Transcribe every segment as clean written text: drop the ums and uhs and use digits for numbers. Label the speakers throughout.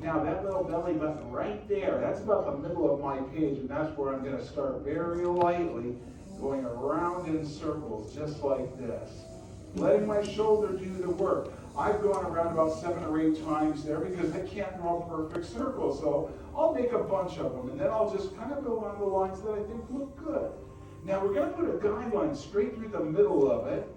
Speaker 1: Now that little belly button right there, that's about the middle of my page, and that's where I'm going to start very lightly going around in circles, just like this. Letting my shoulder do the work. I've gone around about 7 or 8 times there because I can't draw a perfect circle, so I'll make a bunch of them, and then I'll just kind of go on the lines that I think look good. Now we're going to put a guideline straight through the middle of it.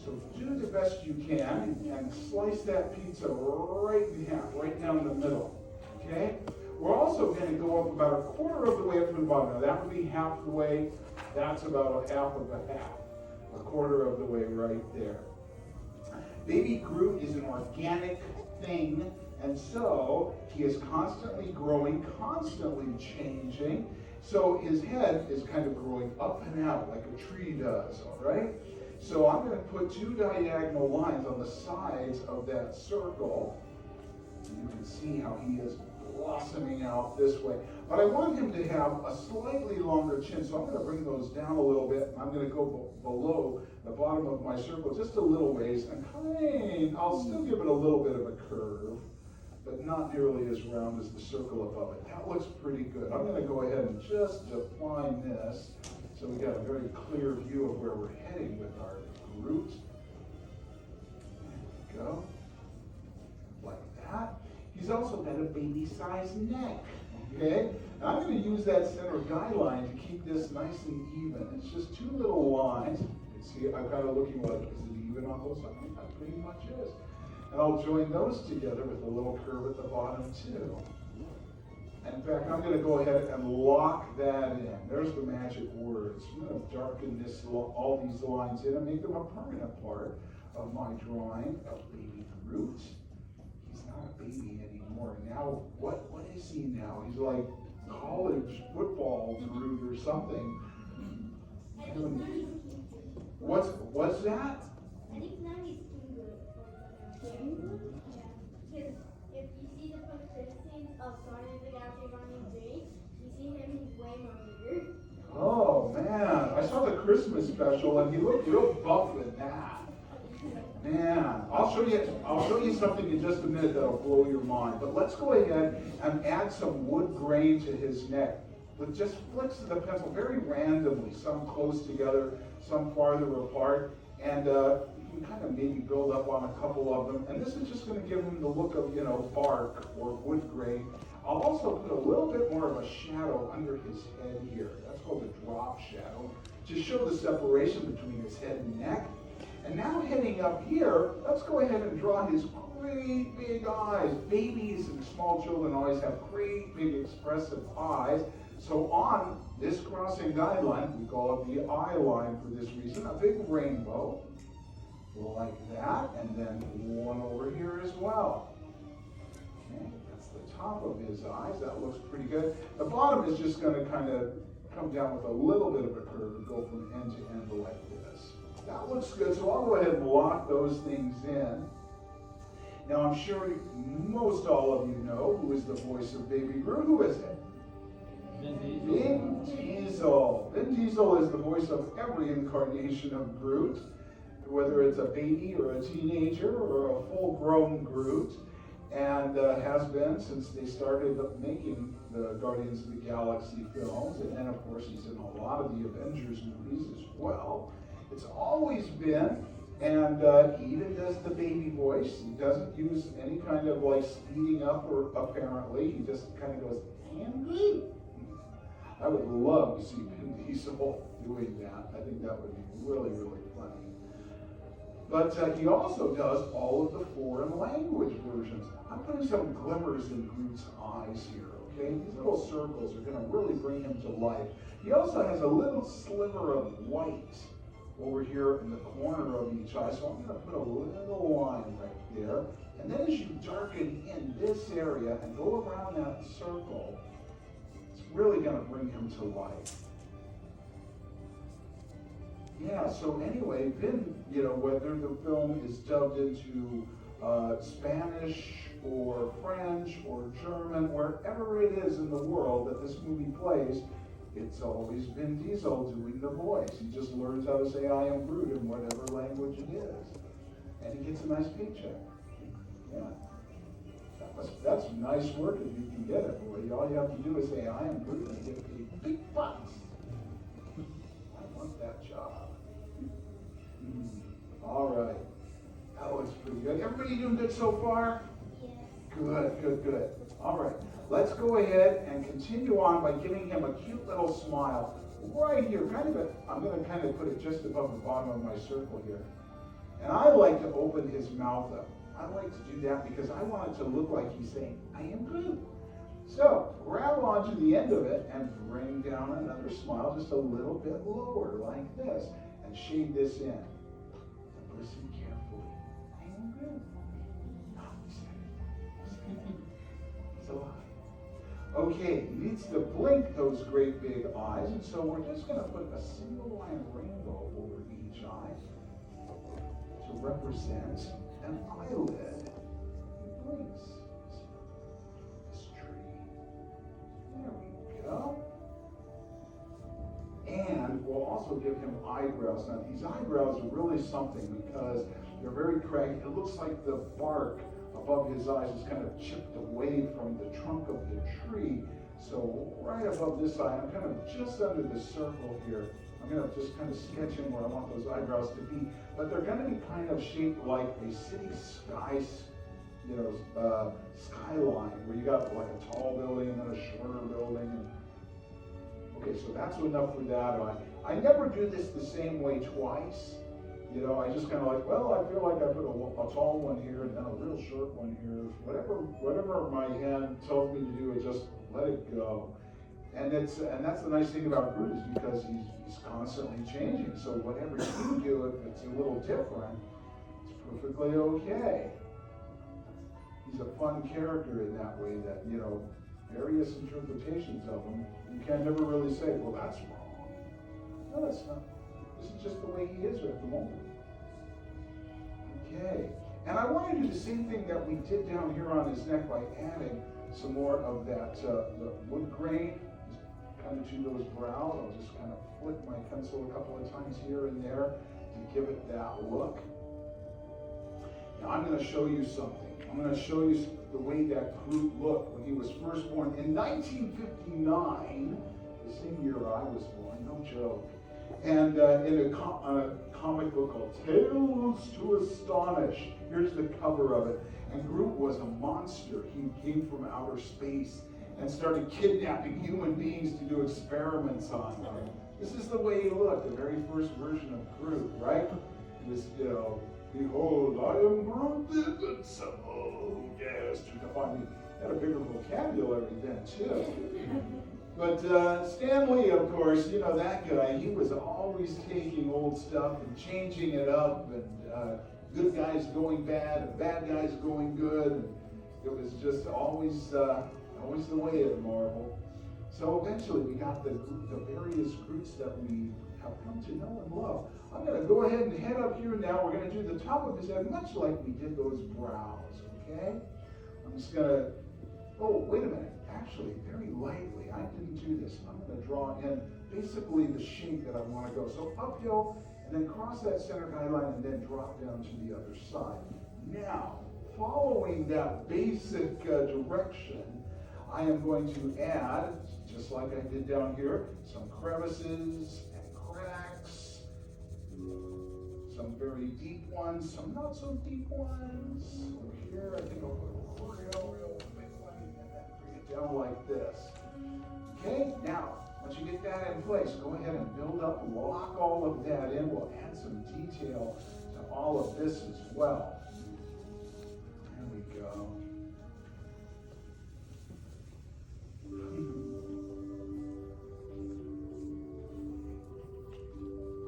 Speaker 1: So do the best you can and slice that pizza right in half, right down the middle. Okay? We're also going to go up about a quarter of the way up to the bottom. Now that would be half the way. That's about a half of a half. A quarter of the way right there. Baby Groot is an organic thing, and so he is constantly growing, constantly changing. So his head is kind of growing up and out like a tree does, all right? So I'm going to put 2 diagonal lines on the sides of that circle. And you can see how he is blossoming out this way. But I want him to have a slightly longer chin, so I'm going to bring those down a little bit. And I'm going to go below the bottom of my circle just a little ways. And I'll still give it a little bit of a curve, but not nearly as round as the circle above it. That looks pretty good. I'm going to go ahead and just define this so we got a very clear view of where we're heading with our Groot. There we go. Like that. He's also got a baby-sized neck. Okay? And I'm going to use that center guideline to keep this nice and even. It's just 2 little lines. You can see I'm kind of looking like, is it even on both sides? That pretty much is. And I'll join those together with a little curve at the bottom too. In fact, I'm going to go ahead and lock that in. There's the magic words. I'm going to darken all these lines in and make them a permanent part of my drawing of Baby Groot. He's not a baby anymore. Now, what is he now? He's like college football Groot or something. What's that?
Speaker 2: I think now he's King Groot. Because if you see the post-credit scenes of Guardians of the Galaxy Volume 3, you see him, he's way more bigger.
Speaker 1: Oh man, I saw the Christmas special and he looked real buff in that. Man, I'll show you something in just a minute that'll blow your mind. But let's go ahead and add some wood grain to his neck with just flicks of the pencil very randomly, some close together, some farther apart, and you can kind of maybe build up on a couple of them. And this is just going to give him the look of, bark or wood grain. I'll also put a little bit more of a shadow under his head here. That's called a drop shadow, to show the separation between his head and neck. And now heading up here, let's go ahead and draw his great big eyes. Babies and small children always have great big expressive eyes. So on this crossing guideline, we call it the eye line for this reason, a big rainbow, like that, and then one over here as well. Okay, that's the top of his eyes. That looks pretty good. The bottom is just going to kind of come down with a little bit of a curve and go from end to end like this. That looks good, so I'll go ahead and lock those things in. Now I'm sure most all of you know who is the voice of Baby Groot. Who is it? Vin Diesel. Vin Diesel is the voice of every incarnation of Groot, whether it's a baby or a teenager or a full-grown Groot, and has been since they started making the Guardians of the Galaxy films, and then of course he's in a lot of the Avengers movies as well. It's always been, and he even does the baby voice. He doesn't use any kind of like speeding up or apparently. He just kind of goes, "Andy." I would love to see Vin Diesel doing that. I think that would be really, really funny. But he also does all of the foreign language versions. I'm putting some glimmers in Groot's eyes here, okay? These little circles are going to really bring him to life. He also has a little sliver of white over here in the corner of each eye, so I'm going to put a little line right there. And then as you darken in this area and go around that circle, it's really going to bring him to life. Yeah, so anyway, Vin, whether the film is dubbed into Spanish or French or German, wherever it is in the world that this movie plays, it's always Vin Diesel doing the voice. He just learns how to say "I am Groot" in whatever language it is. And he gets a nice paycheck. Yeah. That's nice work if you can get it. Boy, all you have to do is say, I am Groot, and get paid big bucks. I want that job. All right. That looks pretty good. Everybody doing good so far?
Speaker 2: Yes.
Speaker 1: Good, good, good. All right. Let's go ahead and continue on by giving him a cute little smile right here. I'm going to kind of put it just above the bottom of my circle here. And I like to open his mouth up. I like to do that because I want it to look like he's saying, I am Groot. So grab onto the end of it and bring down another smile just a little bit lower like this. And shade this in. And listen carefully. I am Groot. He's alive. Okay, he needs to blink those great big eyes, and so we're just going to put a single line rainbow over each eye to represent an eyelid. He blinks. This tree. There we go. And we'll also give him eyebrows. Now, these eyebrows are really something because they're very craggy. It looks like the bark above his eyes is kind of chipped away from the trunk of the tree. So right above this eye, I'm kind of just under the circle here. I'm going to just kind of sketch in where I want those eyebrows to be. But they're going to be kind of shaped like a city skyline, where you got like a tall building and then a shorter building. Okay, so that's enough for that eye. I never do this the same way twice. You know, I just kind of like, well, I feel like I put a tall one here and then a real short one here. Whatever my hand tells me to do, I just let it go. And that's the nice thing about Groot is because he's constantly changing. So whatever you do, if it's a little different, it's perfectly okay. He's a fun character in that way that, you know, various interpretations of him, you can never really say, well, that's wrong. No, that's not. This is just the way he is at the moment. Okay. And I want to do the same thing that we did down here on his neck by adding some more of that the wood grain kind of to those brows. I'll just kind of flick my pencil a couple of times here and there to give it that look. Now I'm going to show you something. I'm going to show you the way that Groot looked when he was first born in 1959, the same year I was born, no joke. And in a comic book called Tales to Astonish. Here's the cover of it. And Groot was a monster. He came from outer space and started kidnapping human beings to do experiments on them. This is the way he looked, the very first version of Groot, right? He was, you know, behold, I am Groot the Invincible. Oh, yes, to define me. Had a bigger vocabulary then, too. But Stan Lee, of course, you know that guy, he was always taking old stuff and changing it up, and good guys going bad and bad guys going good. And it was just always the way at Marvel. So eventually we got the various Groots that we have come to know and love. I'm going to go ahead and head up here now. We're going to do the top of his head, much like we did those brows, okay? I'm just going to, oh, wait a minute. Actually, very lightly, I didn't do this. I'm going to draw in basically the shape that I want to go. So uphill, and then cross that center guideline, and then drop down to the other side. Now, following that basic direction, I am going to add, just like I did down here, some crevices and cracks, some very deep ones, some not so deep ones. Over here, I think I'll put a real big one, and then bring it down like this. Okay, now, once you get that in place, go ahead and build up, lock all of that in. We'll add some detail to all of this as well. There we go.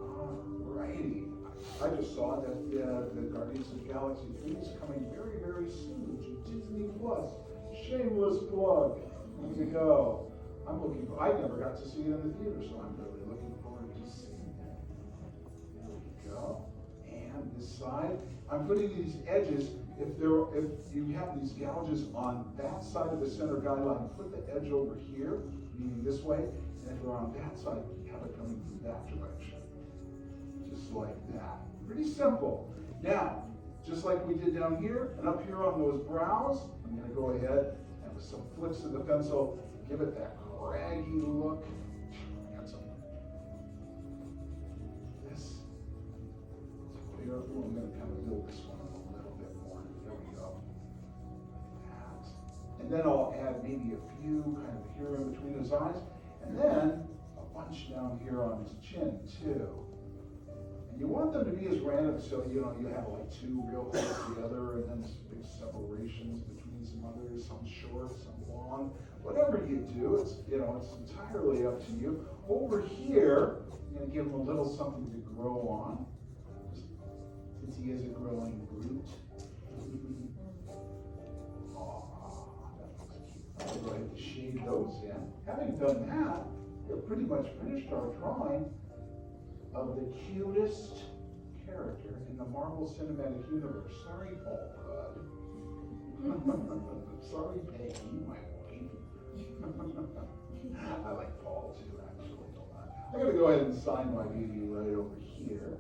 Speaker 1: Alrighty. I just saw that the Guardians of the Galaxy 3 is coming very, very soon to Disney Plus. Shameless plug. There you go. I never got to see it in the theater, so I'm really looking forward to seeing it. There we go. And this side, I'm putting these edges. If you have these gouges on that side of the center guideline, put the edge over here, meaning this way, and if they're on that side, have it coming from that direction. Just like that. Pretty simple. Now, just like we did down here and up here on those brows. I'm going to go ahead and with some flicks of the pencil, give it that craggy look. I got some. This. I'm going to kind of build this one up a little bit more. There we go. That. And then I'll add maybe a few kind of here in between his eyes. And then a bunch down here on his chin too. And you want them to be as random so you have like two real close together and then some big separations between some others, some short, some long. Whatever you do, it's entirely up to you. Over here, I'm going to give him a little something to grow on. Since he is a growing Groot. I'm going to shade those in. Having done that, we're pretty much finished our drawing of the cutest character in the Marvel Cinematic Universe. Sorry, Paul Rudd. Sorry, Peggy, my wife. I like Paul too, actually, a lot. I'm going to go ahead and sign my baby right over here.